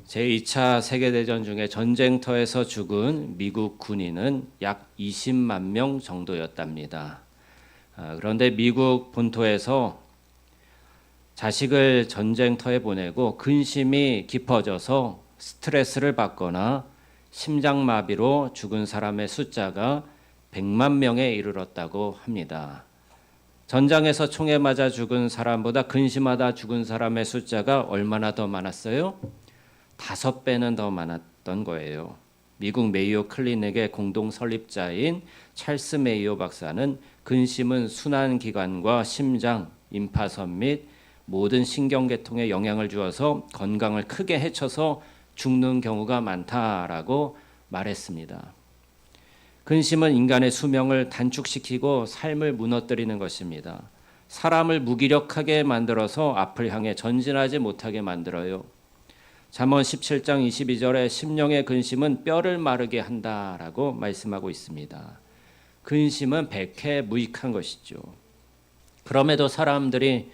제2차 세계대전 중에 전쟁터에서 죽은 미국 군인은 약 20만 명 정도였답니다. 그런데 미국 본토에서 자식을 전쟁터에 보내고 근심이 깊어져서 스트레스를 받거나 심장마비로 죽은 사람의 숫자가 100만 명에 이르렀다고 합니다. 전장에서 총에 맞아 죽은 사람보다 근심하다 죽은 사람의 숫자가 얼마나 더 많았어요? 5배는 더 많았던 거예요. 미국 메이오 클리닉의 공동 설립자인 찰스 메이오 박사는 근심은 순환기관과 심장, 임파선 및 모든 신경계통에 영향을 주어서 건강을 크게 해쳐서 죽는 경우가 많다라고 말했습니다. 근심은 인간의 수명을 단축시키고 삶을 무너뜨리는 것입니다. 사람을 무기력하게 만들어서 앞을 향해 전진하지 못하게 만들어요. 잠언 17장 22절에 심령의 근심은 뼈를 마르게 한다라고 말씀하고 있습니다. 근심은 백해무익한 것이죠. 그럼에도 사람들이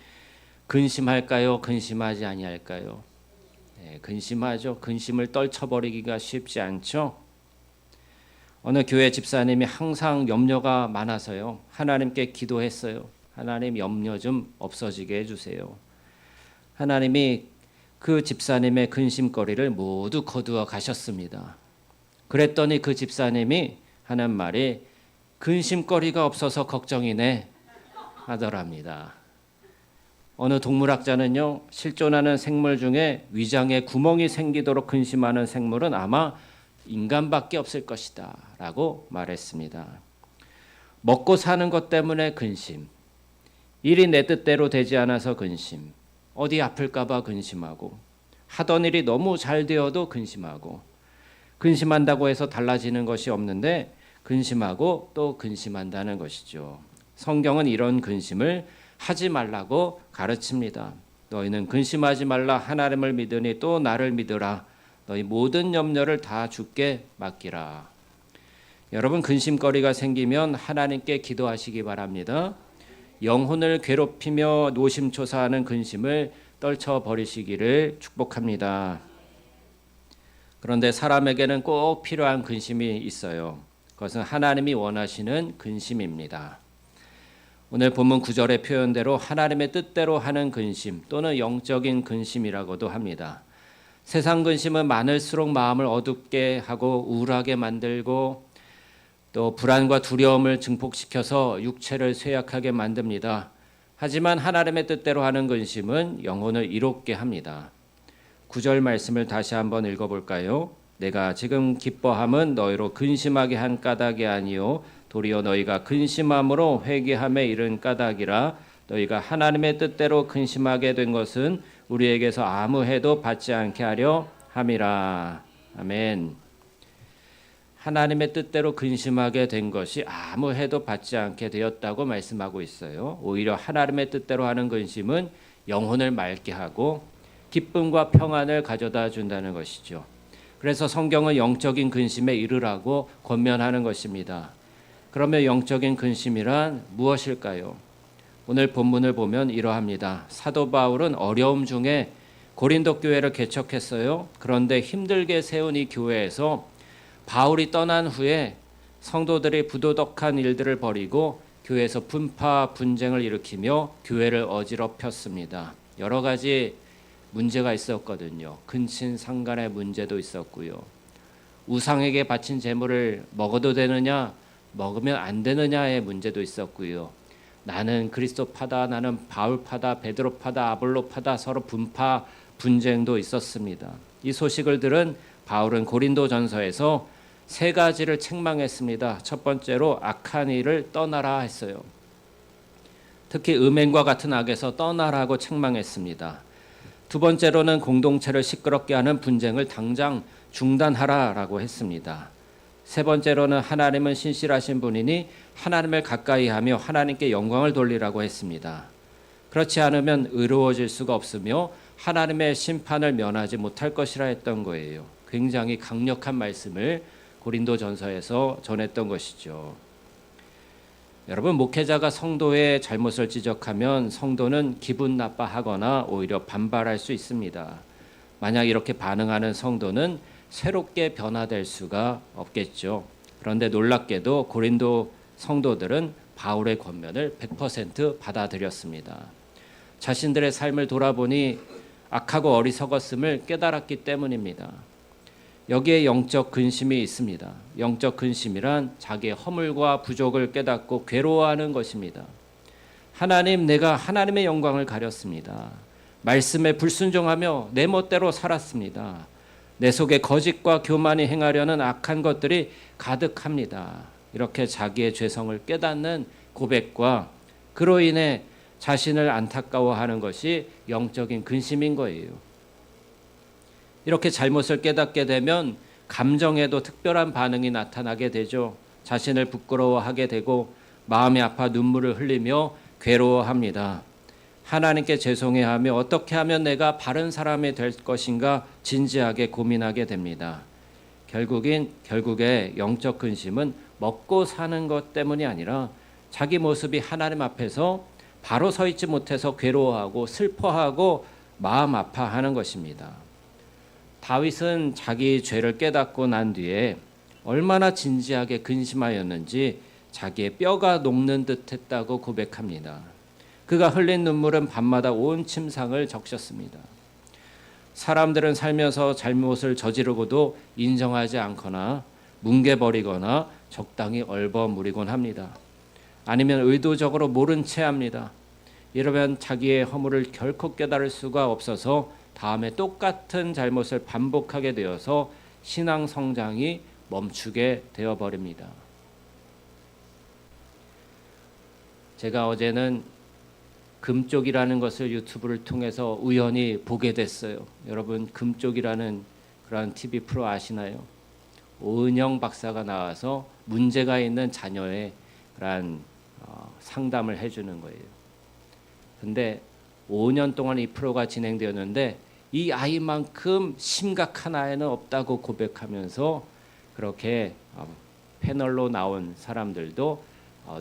근심할까요? 근심하지 아니할까요? 네, 근심하죠. 근심을 떨쳐버리기가 쉽지 않죠. 어느 교회 집사님이 항상 염려가 많아서요. 하나님께 기도했어요. 하나님 염려 좀 없어지게 해주세요. 하나님이 그 집사님의 근심거리를 모두 거두어 가셨습니다. 그랬더니 그 집사님이 하는 말이 근심거리가 없어서 걱정이네 하더랍니다. 어느 동물학자는요, 실존하는 생물 중에 위장에 구멍이 생기도록 근심하는 생물은 아마 인간밖에 없을 것이다 라고 말했습니다. 먹고 사는 것 때문에 근심, 일이 내 뜻대로 되지 않아서 근심, 어디 아플까 봐 근심하고, 하던 일이 너무 잘 되어도 근심하고, 근심한다고 해서 달라지는 것이 없는데 근심하고 또 근심한다는 것이죠. 성경은 이런 근심을 하지 말라고 가르칩니다. 너희는 근심하지 말라. 하나님을 믿으니 또 나를 믿으라. 너희 모든 염려를 다 주께 맡기라. 여러분, 근심거리가 생기면 하나님께 기도하시기 바랍니다. 영혼을 괴롭히며 노심초사하는 근심을 떨쳐버리시기를 축복합니다. 그런데 사람에게는 꼭 필요한 근심이 있어요. 그것은 하나님이 원하시는 근심입니다. 오늘 본문 9절의 표현대로 하나님의 뜻대로 하는 근심 또는 영적인 근심이라고도 합니다. 세상 근심은 많을수록 마음을 어둡게 하고 우울하게 만들고 또 불안과 두려움을 증폭시켜서 육체를 쇠약하게 만듭니다. 하지만 하나님의 뜻대로 하는 근심은 영혼을 이롭게 합니다. 9절 말씀을 다시 한번 읽어볼까요? 내가 지금 기뻐함은 너희로 근심하게 한 까닭이 아니요 도리어 너희가 근심함으로 회개함에 이른 까닭이라. 너희가 하나님의 뜻대로 근심하게 된 것은 우리에게서 아무 해도 받지 않게 하려 함이라. 아멘. 하나님의 뜻대로 근심하게 된 것이 아무 해도 받지 않게 되었다고 말씀하고 있어요. 오히려 하나님의 뜻대로 하는 근심은 영혼을 맑게 하고 기쁨과 평안을 가져다 준다는 것이죠. 그래서 성경은 영적인 근심에 이르라고 권면하는 것입니다. 그러면 영적인 근심이란 무엇일까요? 오늘 본문을 보면 이러합니다. 사도 바울은 어려움 중에 고린도 교회를 개척했어요. 그런데 힘들게 세운 이 교회에서 바울이 떠난 후에 성도들이 부도덕한 일들을 벌이고 교회에서 분파 분쟁을 일으키며 교회를 어지럽혔습니다. 여러 가지 문제가 있었거든요. 근친상간의 문제도 있었고요. 우상에게 바친 제물을 먹어도 되느냐, 먹으면 안 되느냐의 문제도 있었고요. 나는 그리스도파다, 나는 바울파다, 베드로파다, 아볼로파다 서로 분파 분쟁도 있었습니다. 이 소식을 들은 바울은 고린도전서에서 3가지를 책망했습니다. 첫 번째로 악한 일을 떠나라 했어요. 특히 음행과 같은 악에서 떠나라고 책망했습니다. 두 번째로는 공동체를 시끄럽게 하는 분쟁을 당장 중단하라라고 했습니다. 세 번째로는 하나님은 신실하신 분이니 하나님을 가까이 하며 하나님께 영광을 돌리라고 했습니다. 그렇지 않으면 의로워질 수가 없으며 하나님의 심판을 면하지 못할 것이라 했던 거예요. 굉장히 강력한 말씀을 고린도전서에서 전했던 것이죠. 여러분, 목회자가 성도의 잘못을 지적하면 성도는 기분 나빠하거나 오히려 반발할 수 있습니다. 만약 이렇게 반응하는 성도는 새롭게 변화될 수가 없겠죠. 그런데 놀랍게도 고린도 성도들은 바울의 권면을 100% 받아들였습니다. 자신들의 삶을 돌아보니 악하고 어리석었음을 깨달았기 때문입니다. 여기에 영적 근심이 있습니다. 영적 근심이란 자기의 허물과 부족을 깨닫고 괴로워하는 것입니다. 하나님, 내가 하나님의 영광을 가렸습니다. 말씀에 불순종하며 내 멋대로 살았습니다. 내 속에 거짓과 교만이 행하려는 악한 것들이 가득합니다. 이렇게 자기의 죄성을 깨닫는 고백과 그로 인해 자신을 안타까워하는 것이 영적인 근심인 거예요. 이렇게 잘못을 깨닫게 되면 감정에도 특별한 반응이 나타나게 되죠. 자신을 부끄러워하게 되고 마음이 아파 눈물을 흘리며 괴로워합니다. 하나님께 죄송해하며 어떻게 하면 내가 바른 사람이 될 것인가 진지하게 고민하게 됩니다. 결국에 영적 근심은 먹고 사는 것 때문이 아니라 자기 모습이 하나님 앞에서 바로 서 있지 못해서 괴로워하고 슬퍼하고 마음 아파하는 것입니다. 다윗은 자기 죄를 깨닫고 난 뒤에 얼마나 진지하게 근심하였는지 자기의 뼈가 녹는 듯 했다고 고백합니다. 그가 흘린 눈물은 밤마다 온 침상을 적셨습니다. 사람들은 살면서 잘못을 저지르고도 인정하지 않거나 뭉개버리거나 적당히 얼버무리곤 합니다. 아니면 의도적으로 모른 채 합니다. 이러면 자기의 허물을 결코 깨달을 수가 없어서 다음에 똑같은 잘못을 반복하게 되어서 신앙 성장이 멈추게 되어버립니다. 제가 어제는 금쪽이라는 것을 유튜브를 통해서 우연히 보게 됐어요. 여러분, 금쪽이라는 그런 TV 프로 아시나요? 오은영 박사가 나와서 문제가 있는 자녀의 그런 상담을 해주는 거예요. 근데 5년 동안 이 프로가 진행되었는데 이 아이만큼 심각한 아이는 없다고 고백하면서 그렇게 패널로 나온 사람들도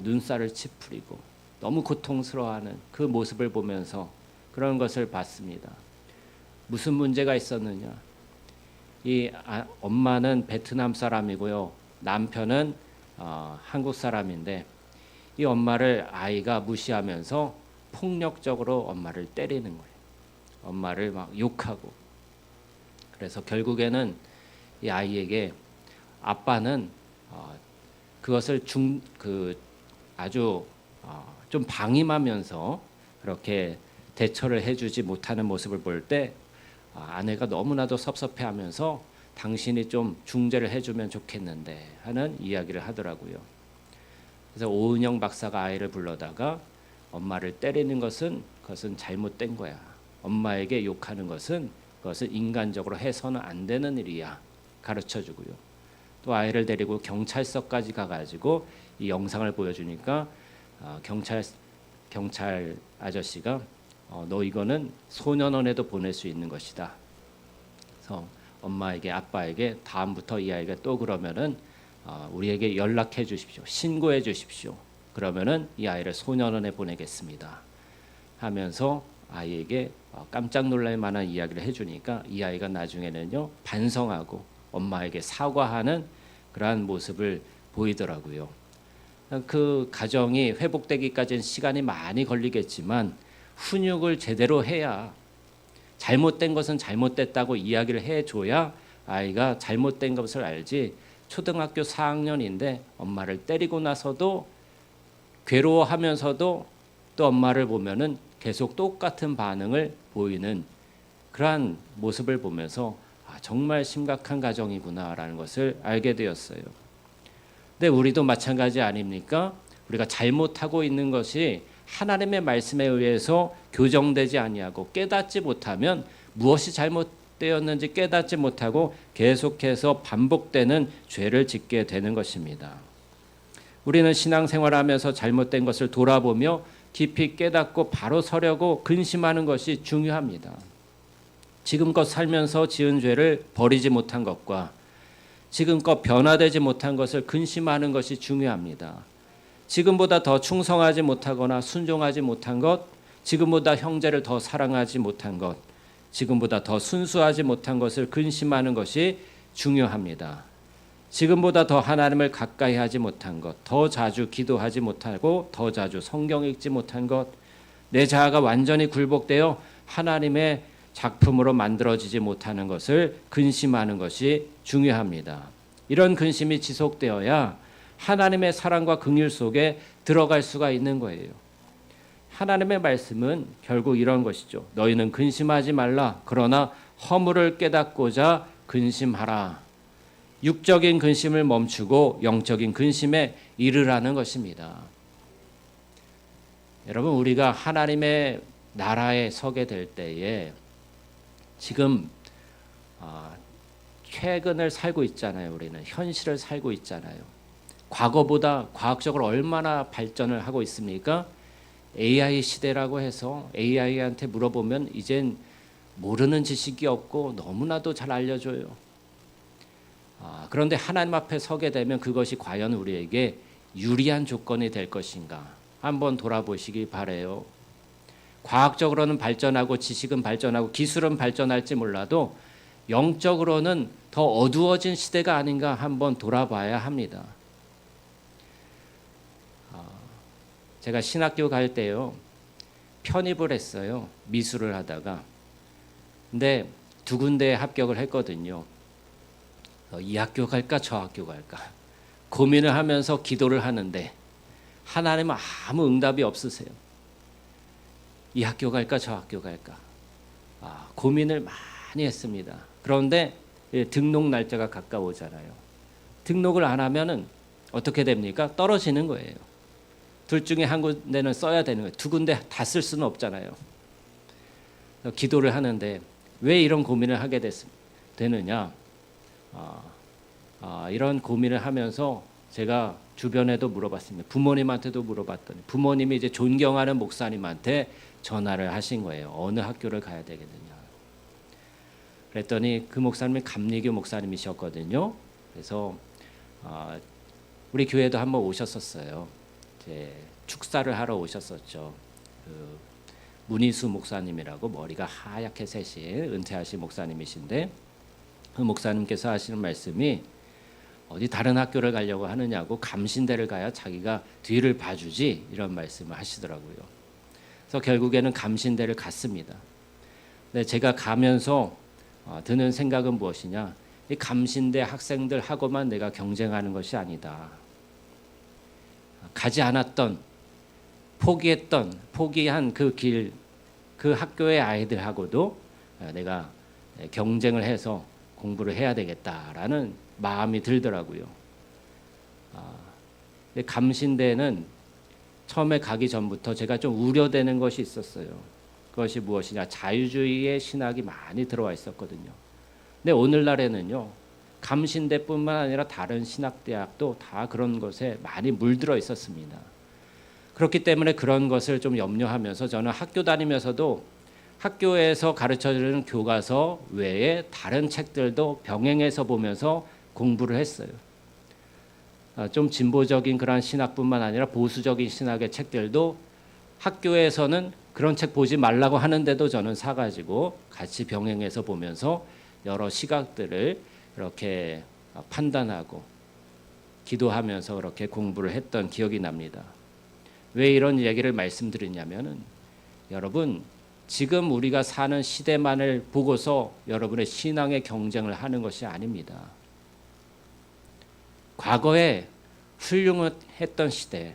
눈살을 찌푸리고 너무 고통스러워하는 그 모습을 보면서 그런 것을 봤습니다. 무슨 문제가 있었느냐? 이 엄마는 베트남 사람이고요. 남편은 한국 사람인데 이 엄마를 아이가 무시하면서 폭력적으로 엄마를 때리는 거예요. 엄마를 막 욕하고. 그래서 결국에는 이 아이에게 아빠는 그것을 아주 좀 방임하면서 그렇게 대처를 해주지 못하는 모습을 볼 때 아내가 너무나도 섭섭해하면서 당신이 좀 중재를 해주면 좋겠는데 하는 이야기를 하더라고요. 그래서 오은영 박사가 아이를 불러다가 엄마를 때리는 것은 그것은 잘못된 거야. 엄마에게 욕하는 것은 그것은 인간적으로 해서는 안 되는 일이야. 가르쳐주고요. 또 아이를 데리고 경찰서까지 가가지고 이 영상을 보여주니까 경찰 아저씨가 너 이거는 소년원에도 보낼 수 있는 것이다. 그래서 엄마에게 아빠에게 다음부터 이 아이가 또 그러면은 우리에게 연락해 주십시오. 신고해 주십시오. 그러면은 이 아이를 소년원에 보내겠습니다. 하면서 아이에게 깜짝 놀랄 만한 이야기를 해주니까 이 아이가 나중에는요 반성하고 엄마에게 사과하는 그러한 모습을 보이더라고요. 그 가정이 회복되기까지는 시간이 많이 걸리겠지만 훈육을 제대로 해야 잘못된 것은 잘못됐다고 이야기를 해줘야 아이가 잘못된 것을 알지. 초등학교 4학년인데 엄마를 때리고 나서도 괴로워하면서도 또 엄마를 보면은 계속 똑같은 반응을 보이는 그러한 모습을 보면서 정말 심각한 가정이구나라는 것을 알게 되었어요. 근데 우리도 마찬가지 아닙니까? 우리가 잘못하고 있는 것이 하나님의 말씀에 의해서 교정되지 아니하고 깨닫지 못하면 무엇이 잘못되었는지 깨닫지 못하고 계속해서 반복되는 죄를 짓게 되는 것입니다. 우리는 신앙생활하면서 잘못된 것을 돌아보며 깊이 깨닫고 바로 서려고 근심하는 것이 중요합니다. 지금껏 살면서 지은 죄를 버리지 못한 것과 지금껏 변화되지 못한 것을 근심하는 것이 중요합니다. 지금보다 더 충성하지 못하거나 순종하지 못한 것, 지금보다 형제를 더 사랑하지 못한 것, 지금보다 더 순수하지 못한 것을 근심하는 것이 중요합니다. 지금보다 더 하나님을 가까이 하지 못한 것, 더 자주 기도하지 못하고 더 자주 성경 읽지 못한 것, 내 자아가 완전히 굴복되어 하나님의 작품으로 만들어지지 못하는 것을 근심하는 것이 중요합니다. 이런 근심이 지속되어야 하나님의 사랑과 긍휼 속에 들어갈 수가 있는 거예요. 하나님의 말씀은 결국 이런 것이죠. 너희는 근심하지 말라. 그러나 허물을 깨닫고자 근심하라. 육적인 근심을 멈추고 영적인 근심에 이르라는 것입니다. 여러분, 우리가 하나님의 나라에 서게 될 때에 지금 최근을 살고 있잖아요. 우리는 현실을 살고 있잖아요. 과거보다 과학적으로 얼마나 발전을 하고 있습니까? AI 시대라고 해서 AI한테 물어보면 이젠 모르는 지식이 없고 너무나도 잘 알려줘요. 그런데 하나님 앞에 서게 되면 그것이 과연 우리에게 유리한 조건이 될 것인가 한번 돌아보시기 바라요. 과학적으로는 발전하고 지식은 발전하고 기술은 발전할지 몰라도 영적으로는 더 어두워진 시대가 아닌가 한번 돌아봐야 합니다. 제가 신학교 갈 때요, 편입을 했어요. 미술을 하다가. 근데 두 군데에 합격을 했거든요. 이 학교 갈까 저 학교 갈까 고민을 하면서 기도를 하는데 하나님은 아무 응답이 없으세요. 이 학교 갈까 저 학교 갈까 고민을 많이 했습니다. 그런데 등록 날짜가 가까워오잖아요. 등록을 안 하면은 어떻게 됩니까? 떨어지는 거예요. 둘 중에 한 군데는 써야 되는 거예요. 두 군데 다 쓸 수는 없잖아요. 기도를 하는데 왜 이런 고민을 하게 되느냐? 이런 고민을 하면서 제가 주변에도 물어봤습니다. 부모님한테도 물어봤더니 부모님이 이제 존경하는 목사님한테 전화를 하신 거예요. 어느 학교를 가야 되겠느냐. 그랬더니 그 목사님이 감리교 목사님이셨거든요. 그래서 우리 교회도 한번 오셨었어요. 이제 축사를 하러 오셨었죠. 그 문희수 목사님이라고 머리가 하얗게 새신 은퇴하신 목사님이신데 그 목사님께서 하시는 말씀이 어디 다른 학교를 가려고 하느냐고 감신대를 가야 자기가 뒤를 봐주지 이런 말씀을 하시더라고요. 그래서 결국에는 감신대를 갔습니다. 근데 제가 가면서 드는 생각은 무엇이냐? 이 감신대 학생들하고만 내가 경쟁하는 것이 아니다. 가지 않았던 포기한 그 길, 그 학교의 아이들하고도 내가 경쟁을 해서 공부를 해야 되겠다라는 마음이 들더라고요. 감신대는 처음에 가기 전부터 제가 좀 우려되는 것이 있었어요. 그것이 무엇이냐? 자유주의의 신학이 많이 들어와 있었거든요. 근데 오늘날에는요, 감신대뿐만 아니라 다른 신학대학도 다 그런 것에 많이 물들어 있었습니다. 그렇기 때문에 그런 것을 좀 염려하면서 저는 학교 다니면서도 학교에서 가르쳐주는 교과서 외에 다른 책들도 병행해서 보면서 공부를 했어요. 좀 진보적인 그런 신학뿐만 아니라 보수적인 신학의 책들도 학교에서는 그런 책 보지 말라고 하는데도 저는 사가지고 같이 병행해서 보면서 여러 시각들을 이렇게 판단하고 기도하면서 그렇게 공부를 했던 기억이 납니다. 왜 이런 얘기를 말씀드리냐면은 여러분, 지금 우리가 사는 시대만을 보고서 여러분의 신앙의 경쟁을 하는 것이 아닙니다. 과거에 훌륭했던 시대,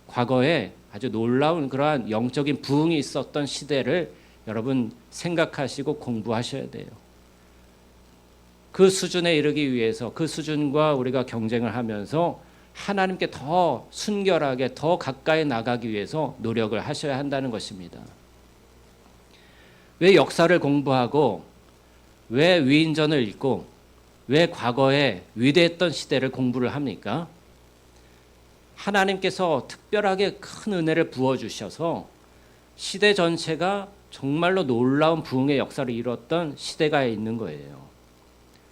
과거에 아주 놀라운 그러한 영적인 부흥이 있었던 시대를 여러분 생각하시고 공부하셔야 돼요. 그 수준에 이르기 위해서 그 수준과 우리가 경쟁을 하면서 하나님께 더 순결하게 더 가까이 나가기 위해서 노력을 하셔야 한다는 것입니다. 왜 역사를 공부하고 왜 위인전을 읽고 왜 과거에 위대했던 시대를 공부를 합니까? 하나님께서 특별하게 큰 은혜를 부어주셔서 시대 전체가 정말로 놀라운 부흥의 역사를 이뤘던 시대가 있는 거예요.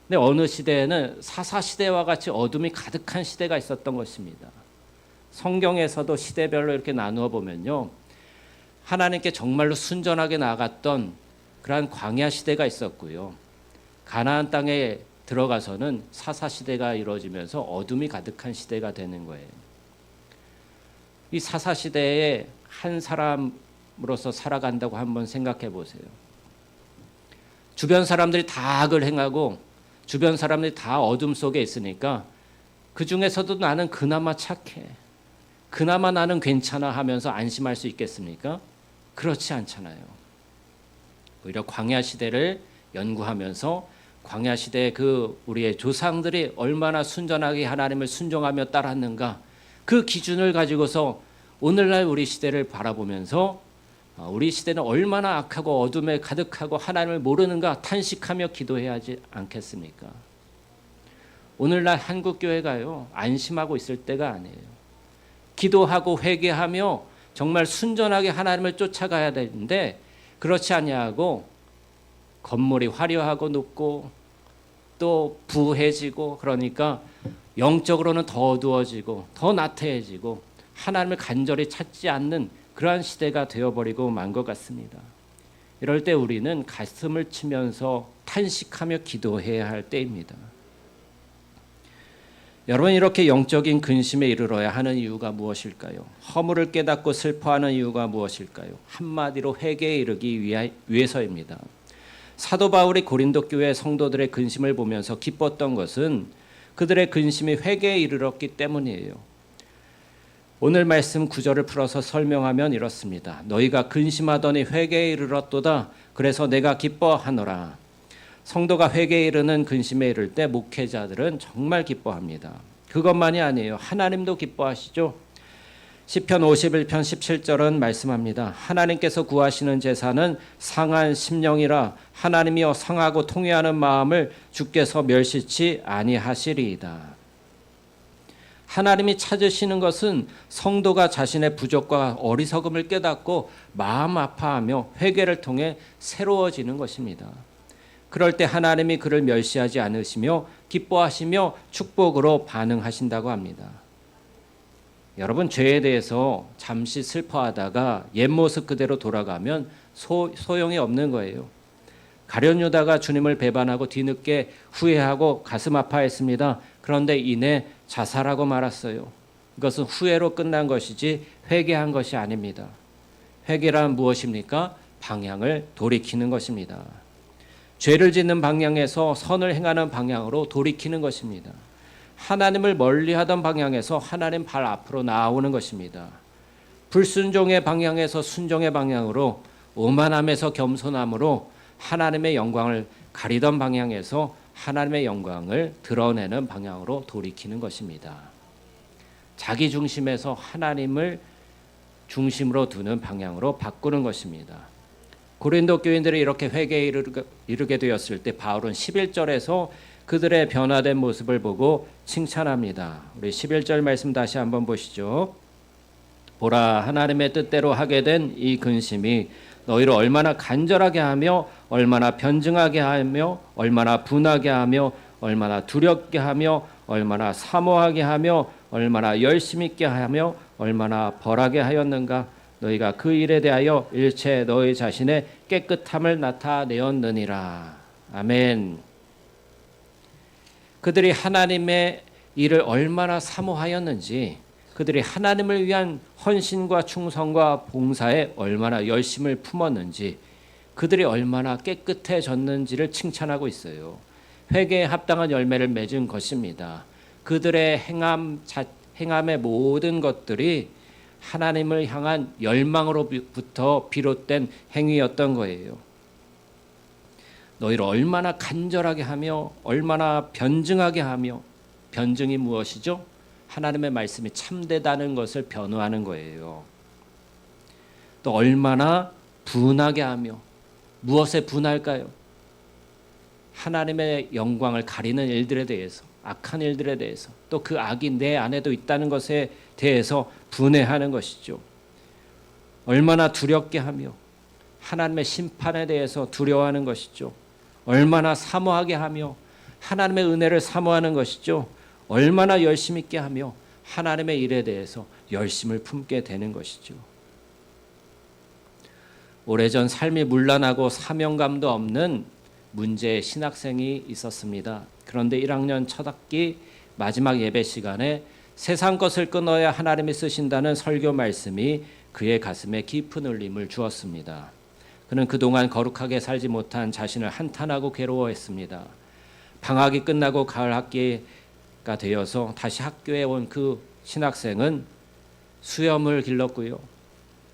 근데 어느 시대에는 사사시대와 같이 어둠이 가득한 시대가 있었던 것입니다. 성경에서도 시대별로 이렇게 나누어 보면요, 하나님께 정말로 순전하게 나아갔던 그러한 광야 시대가 있었고요. 가나안 땅에 들어가서는 사사 시대가 이루어지면서 어둠이 가득한 시대가 되는 거예요. 이 사사 시대에 한 사람으로서 살아간다고 한번 생각해 보세요. 주변 사람들이 다 악을 행하고 주변 사람들이 다 어둠 속에 있으니까 그 중에서도 나는 그나마 착해, 그나마 나는 괜찮아 하면서 안심할 수 있겠습니까? 그렇지 않잖아요. 오히려 광야 시대를 연구하면서 광야 시대에 그 우리의 조상들이 얼마나 순전하게 하나님을 순종하며 따랐는가, 그 기준을 가지고서 오늘날 우리 시대를 바라보면서 우리 시대는 얼마나 악하고 어둠에 가득하고 하나님을 모르는가 탄식하며 기도해야 하지 않겠습니까? 오늘날 한국교회가요, 안심하고 있을 때가 아니에요. 기도하고 회개하며 정말 순전하게 하나님을 쫓아가야 되는데 그렇지 아니하고 건물이 화려하고 높고 또 부해지고, 그러니까 영적으로는 더 어두워지고 더 나태해지고 하나님을 간절히 찾지 않는 그러한 시대가 되어버리고 만 것 같습니다. 이럴 때 우리는 가슴을 치면서 탄식하며 기도해야 할 때입니다. 여러분, 이렇게 영적인 근심에 이르러야 하는 이유가 무엇일까요? 허물을 깨닫고 슬퍼하는 이유가 무엇일까요? 한마디로 회개에 이르기 위해서입니다. 사도 바울이 고린도 교회 성도들의 근심을 보면서 기뻤던 것은 그들의 근심이 회개에 이르렀기 때문이에요. 오늘 말씀 9절을 풀어서 설명하면 이렇습니다. 너희가 근심하더니 회개에 이르렀도다. 그래서 내가 기뻐하노라. 성도가 회개에 이르는 근심에 이를 때 목회자들은 정말 기뻐합니다. 그것만이 아니에요. 하나님도 기뻐하시죠. 시편 51편 17절은 말씀합니다. 하나님께서 구하시는 제사는 상한 심령이라. 하나님이여 상하고 통회하는 마음을 주께서 멸시치 아니하시리이다. 하나님이 찾으시는 것은 성도가 자신의 부족과 어리석음을 깨닫고 마음 아파하며 회개를 통해 새로워지는 것입니다. 그럴 때 하나님이 그를 멸시하지 않으시며 기뻐하시며 축복으로 반응하신다고 합니다. 여러분, 죄에 대해서 잠시 슬퍼하다가 옛 모습 그대로 돌아가면 소용이 없는 거예요. 가룟 유다가 주님을 배반하고 뒤늦게 후회하고 가슴 아파했습니다. 그런데 이내 자살하고 말았어요. 이것은 후회로 끝난 것이지 회개한 것이 아닙니다. 회개란 무엇입니까? 방향을 돌이키는 것입니다. 죄를 짓는 방향에서 선을 행하는 방향으로 돌이키는 것입니다. 하나님을 멀리하던 방향에서 하나님 발 앞으로 나아오는 것입니다. 불순종의 방향에서 순종의 방향으로, 오만함에서 겸손함으로 하나님의 영광을 가리던 방향에서 하나님의 영광을 드러내는 방향으로 돌이키는 것입니다. 자기 중심에서 하나님을 중심으로 두는 방향으로 바꾸는 것입니다. 고린도 교인들이 이렇게 회개에 이르게 되었을 때 바울은 11절에서 그들의 변화된 모습을 보고 칭찬합니다. 우리 11절 말씀 다시 한번 보시죠. 보라, 하나님의 뜻대로 하게 된 이 근심이 너희를 얼마나 간절하게 하며 얼마나 변증하게 하며 얼마나 분하게 하며 얼마나 두렵게 하며 얼마나 사모하게 하며 얼마나 열심 있게 하며 얼마나 벌하게 하였는가. 너희가 그 일에 대하여 일체 너희 자신의 깨끗함을 나타내었느니라. 아멘. 그들이 하나님의 일을 얼마나 사모하였는지, 그들이 하나님을 위한 헌신과 충성과 봉사에 얼마나 열심을 품었는지, 그들이 얼마나 깨끗해졌는지를 칭찬하고 있어요. 회개에 합당한 열매를 맺은 것입니다. 그들의 행함의 모든 것들이 하나님을 향한 열망으로부터 비롯된 행위였던 거예요. 너희를 얼마나 간절하게 하며 얼마나 변증하게 하며, 변증이 무엇이죠? 하나님의 말씀이 참되다는 것을 변호하는 거예요. 또 얼마나 분하게 하며, 무엇에 분할까요? 하나님의 영광을 가리는 일들에 대해서, 악한 일들에 대해서, 또 그 악이 내 안에도 있다는 것에 대해서 분해하는 것이죠. 얼마나 두렵게 하며 하나님의 심판에 대해서 두려워하는 것이죠. 얼마나 사모하게 하며 하나님의 은혜를 사모하는 것이죠. 얼마나 열심 있게 하며 하나님의 일에 대해서 열심을 품게 되는 것이죠. 오래전 삶이 문란하고 사명감도 없는 문제의 신학생이 있었습니다. 그런데 1학년 첫 학기 마지막 예배 시간에 세상 것을 끊어야 하나님이 쓰신다는 설교 말씀이 그의 가슴에 깊은 울림을 주었습니다. 그는 그동안 거룩하게 살지 못한 자신을 한탄하고 괴로워했습니다. 방학이 끝나고 가을 학기가 되어서 다시 학교에 온 그 신학생은 수염을 길렀고요.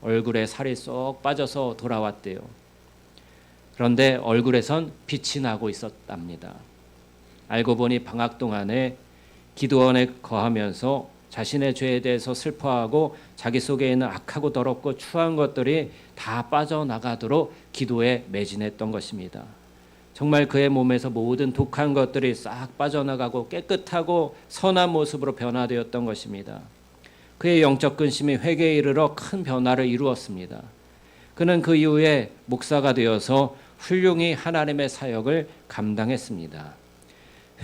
얼굴에 살이 쏙 빠져서 돌아왔대요. 그런데 얼굴에선 빛이 나고 있었답니다. 알고 보니 방학 동안에 기도원에 거하면서 자신의 죄에 대해서 슬퍼하고 자기 속에 있는 악하고 더럽고 추한 것들이 다 빠져나가도록 기도에 매진했던 것입니다. 정말 그의 몸에서 모든 독한 것들이 싹 빠져나가고 깨끗하고 선한 모습으로 변화되었던 것입니다. 그의 영적 근심이 회개에 이르러 큰 변화를 이루었습니다. 그는 그 이후에 목사가 되어서 훌륭히 하나님의 사역을 감당했습니다.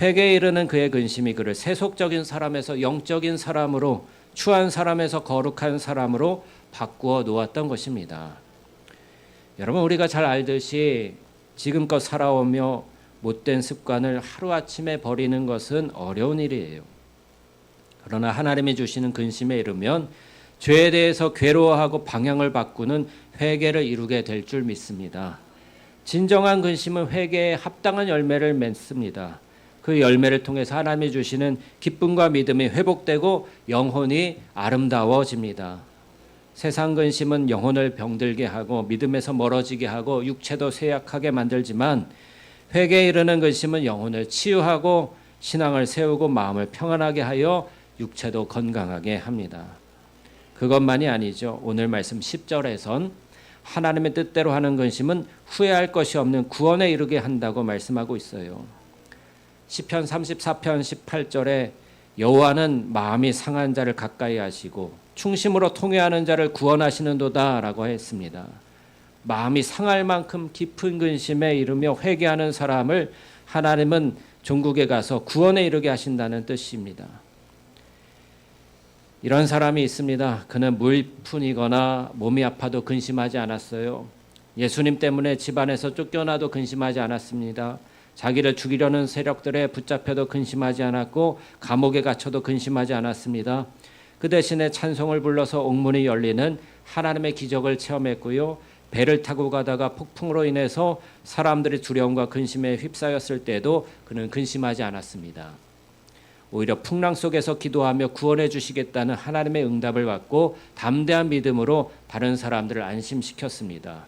회개에 이르는 그의 근심이 그를 세속적인 사람에서 영적인 사람으로, 추한 사람에서 거룩한 사람으로 바꾸어 놓았던 것입니다. 여러분, 우리가 잘 알듯이 지금껏 살아오며 못된 습관을 하루아침에 버리는 것은 어려운 일이에요. 그러나 하나님이 주시는 근심에 이르면 죄에 대해서 괴로워하고 방향을 바꾸는 회개를 이루게 될 줄 믿습니다. 진정한 근심은 회개에 합당한 열매를 맺습니다. 그 열매를 통해서 하나님이 주시는 기쁨과 믿음이 회복되고 영혼이 아름다워집니다. 세상 근심은 영혼을 병들게 하고 믿음에서 멀어지게 하고 육체도 쇠약하게 만들지만 회개에 이르는 근심은 영혼을 치유하고 신앙을 세우고 마음을 평안하게 하여 육체도 건강하게 합니다. 그것만이 아니죠. 오늘 말씀 10절에선 하나님의 뜻대로 하는 근심은 후회할 것이 없는 구원에 이르게 한다고 말씀하고 있어요. 시편 34편 18절에 여호와는 마음이 상한 자를 가까이 하시고 충심으로 통회하는 자를 구원하시는도다 라고 했습니다. 마음이 상할 만큼 깊은 근심에 이르며 회개하는 사람을 하나님은 종국에 가서 구원에 이르게 하신다는 뜻입니다. 이런 사람이 있습니다. 그는 물푼이거나 몸이 아파도 근심하지 않았어요. 예수님 때문에 집안에서 쫓겨나도 근심하지 않았습니다. 자기를 죽이려는 세력들에 붙잡혀도 근심하지 않았고 감옥에 갇혀도 근심하지 않았습니다. 그 대신에 찬송을 불러서 옥문이 열리는 하나님의 기적을 체험했고요. 배를 타고 가다가 폭풍으로 인해서 사람들이 두려움과 근심에 휩싸였을 때도 그는 근심하지 않았습니다. 오히려 풍랑 속에서 기도하며 구원해 주시겠다는 하나님의 응답을 받고 담대한 믿음으로 다른 사람들을 안심시켰습니다.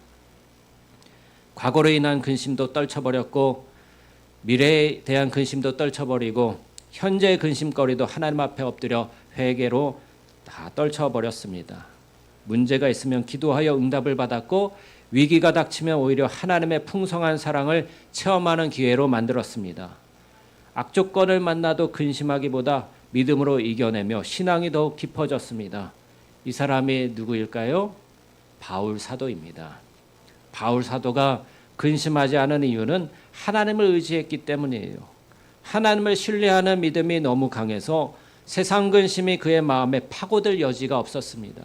과거로 인한 근심도 떨쳐버렸고 미래에 대한 근심도 떨쳐버리고 현재의 근심거리도 하나님 앞에 엎드려 회개로 다 떨쳐버렸습니다. 문제가 있으면 기도하여 응답을 받았고 위기가 닥치면 오히려 하나님의 풍성한 사랑을 체험하는 기회로 만들었습니다. 악조건을 만나도 근심하기보다 믿음으로 이겨내며 신앙이 더욱 깊어졌습니다. 이 사람이 누구일까요? 바울 사도입니다. 바울 사도가 근심하지 않은 이유는 하나님을 의지했기 때문이에요. 하나님을 신뢰하는 믿음이 너무 강해서 세상 근심이 그의 마음에 파고들 여지가 없었습니다.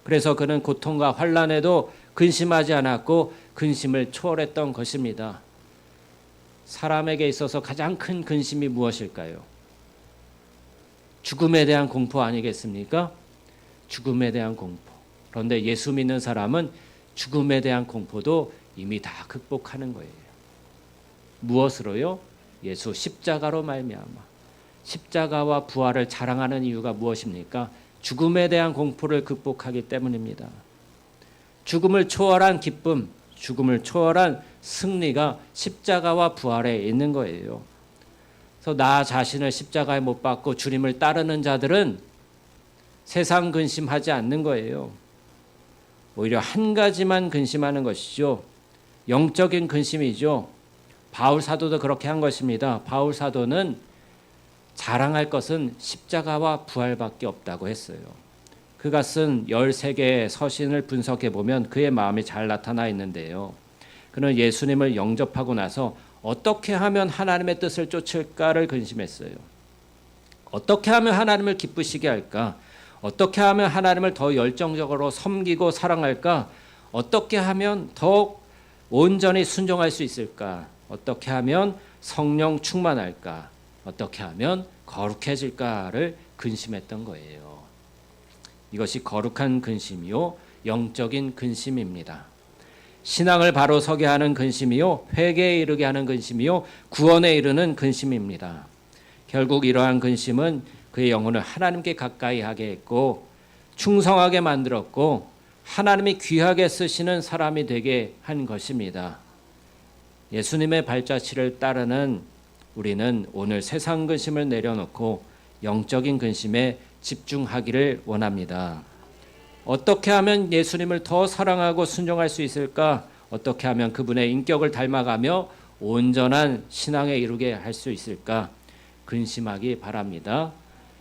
그래서 그는 고통과 환난에도 근심하지 않았고 근심을 초월했던 것입니다. 사람에게 있어서 가장 큰 근심이 무엇일까요? 죽음에 대한 공포 아니겠습니까? 죽음에 대한 공포. 그런데 예수 믿는 사람은 죽음에 대한 공포도 이미 다 극복하는 거예요. 무엇으로요? 예수 십자가로 말미암아. 십자가와 부활을 자랑하는 이유가 무엇입니까? 죽음에 대한 공포를 극복하기 때문입니다. 죽음을 초월한 기쁨, 죽음을 초월한 승리가 십자가와 부활에 있는 거예요. 그래서 나 자신을 십자가에 못 박고 주님을 따르는 자들은 세상 근심하지 않는 거예요. 오히려 한 가지만 근심하는 것이죠. 영적인 근심이죠. 바울 사도도 그렇게 한 것입니다. 바울 사도는 자랑할 것은 십자가와 부활밖에 없다고 했어요. 그가 쓴 13개의 서신을 분석해 보면 그의 마음이 잘 나타나 있는데요. 그는 예수님을 영접하고 나서 어떻게 하면 하나님의 뜻을 쫓을까를 근심했어요. 어떻게 하면 하나님을 기쁘시게 할까? 어떻게 하면 하나님을 더 열정적으로 섬기고 사랑할까? 어떻게 하면 더욱 온전히 순종할 수 있을까? 어떻게 하면 성령 충만할까? 어떻게 하면 거룩해질까를 근심했던 거예요. 이것이 거룩한 근심이요, 영적인 근심입니다. 신앙을 바로 서게 하는 근심이요, 회개에 이르게 하는 근심이요, 구원에 이르는 근심입니다. 결국 이러한 근심은 그의 영혼을 하나님께 가까이 하게 했고 충성하게 만들었고 하나님이 귀하게 쓰시는 사람이 되게 한 것입니다. 예수님의 발자취를 따르는 우리는 오늘 세상 근심을 내려놓고 영적인 근심에 집중하기를 원합니다. 어떻게 하면 예수님을 더 사랑하고 순종할 수 있을까? 어떻게 하면 그분의 인격을 닮아가며 온전한 신앙에 이르게 할 수 있을까? 근심하기 바랍니다.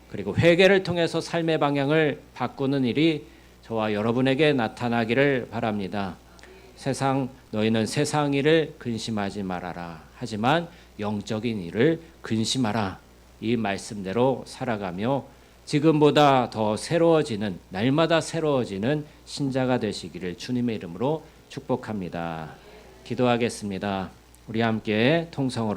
그리고 회개를 통해서 삶의 방향을 바꾸는 일이 저와 여러분에게 나타나기를 바랍니다. 너희는 세상 일을 근심하지 말아라. 하지만 영적인 일을 근심하라. 이 말씀대로 살아가며 지금보다 더 새로워지는, 날마다 새로워지는 신자가 되시기를 주님의 이름으로 축복합니다. 기도하겠습니다. 우리 함께 통성으로